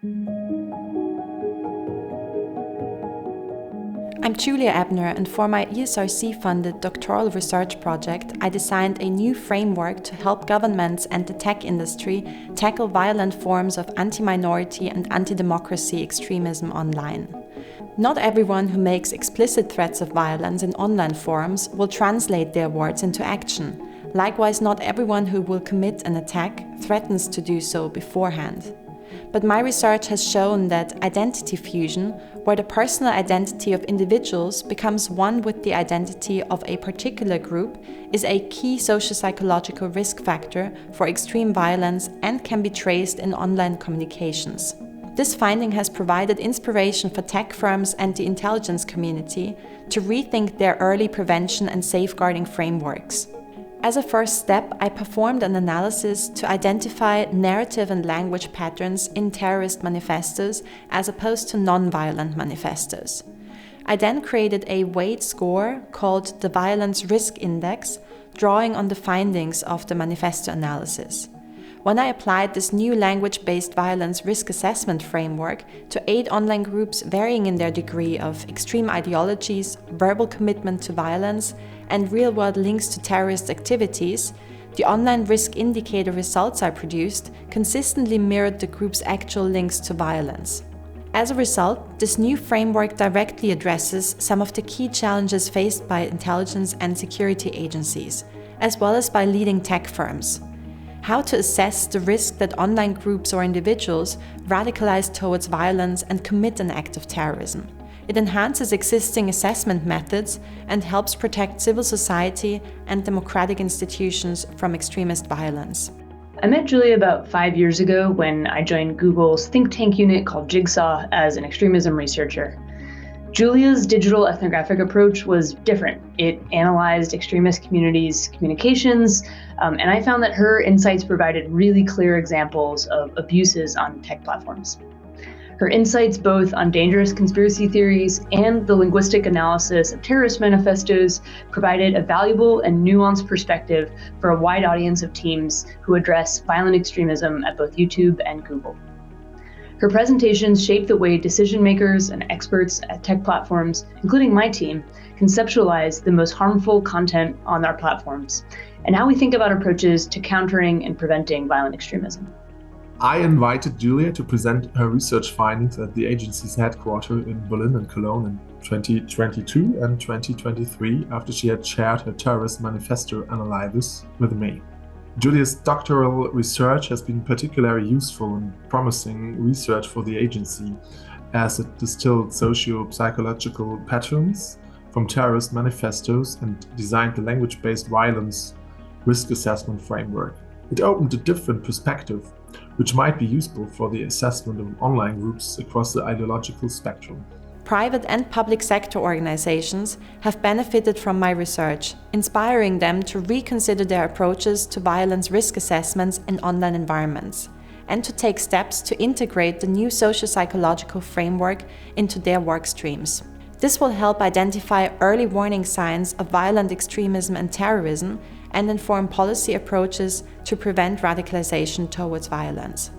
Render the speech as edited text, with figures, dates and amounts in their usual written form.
I'm Julia Ebner, and for my ESRC-funded doctoral research project, I designed a new framework to help governments and the tech industry tackle violent forms of anti-minority and anti-democracy extremism online. Not everyone who makes explicit threats of violence in online forums will translate their words into action. Likewise, not everyone who will commit an attack threatens to do so beforehand. But my research has shown that identity fusion, where the personal identity of individuals becomes one with the identity of a particular group, is a key socio-psychological risk factor for extreme violence and can be traced in online communications. This finding has provided inspiration for tech firms and the intelligence community to rethink their early prevention and safeguarding frameworks. As a first step, I performed an analysis to identify narrative and language patterns in terrorist manifestos as opposed to non-violent manifestos. I then created a weight score called the Violence Risk Index, drawing on the findings of the manifesto analysis. When I applied this new language-based violence risk assessment framework to 8 online groups varying in their degree of extreme ideologies, verbal commitment to violence, and real-world links to terrorist activities, the online risk indicator results I produced consistently mirrored the group's actual links to violence. As a result, this new framework directly addresses some of the key challenges faced by intelligence and security agencies, as well as by leading tech firms. How to assess the risk that online groups or individuals radicalize towards violence and commit an act of terrorism. It enhances existing assessment methods and helps protect civil society and democratic institutions from extremist violence. I met Julia about 5 years ago when I joined Google's think tank unit called Jigsaw as an extremism researcher. Julia's digital ethnographic approach was different. It analyzed extremist communities' communications, and I found that her insights provided really clear examples of abuses on tech platforms. Her insights both on dangerous conspiracy theories and the linguistic analysis of terrorist manifestos provided a valuable and nuanced perspective for a wide audience of teams who address violent extremism at both YouTube and Google. Her presentations shape the way decision makers and experts at tech platforms, including my team, conceptualize the most harmful content on our platforms and how we think about approaches to countering and preventing violent extremism. I invited Julia to present her research findings at the agency's headquarters in Berlin and Cologne in 2022 and 2023 after she had shared her terrorist manifesto analysis with me. Julia's doctoral research has been particularly useful and promising research for the agency, as it distilled socio-psychological patterns from terrorist manifestos and designed the language-based violence risk assessment framework. It opened a different perspective, which might be useful for the assessment of online groups across the ideological spectrum. Private and public sector organizations have benefited from my research, inspiring them to reconsider their approaches to violence risk assessments in online environments, and to take steps to integrate the new socio-psychological framework into their work streams. This will help identify early warning signs of violent extremism and terrorism and inform policy approaches to prevent radicalization towards violence.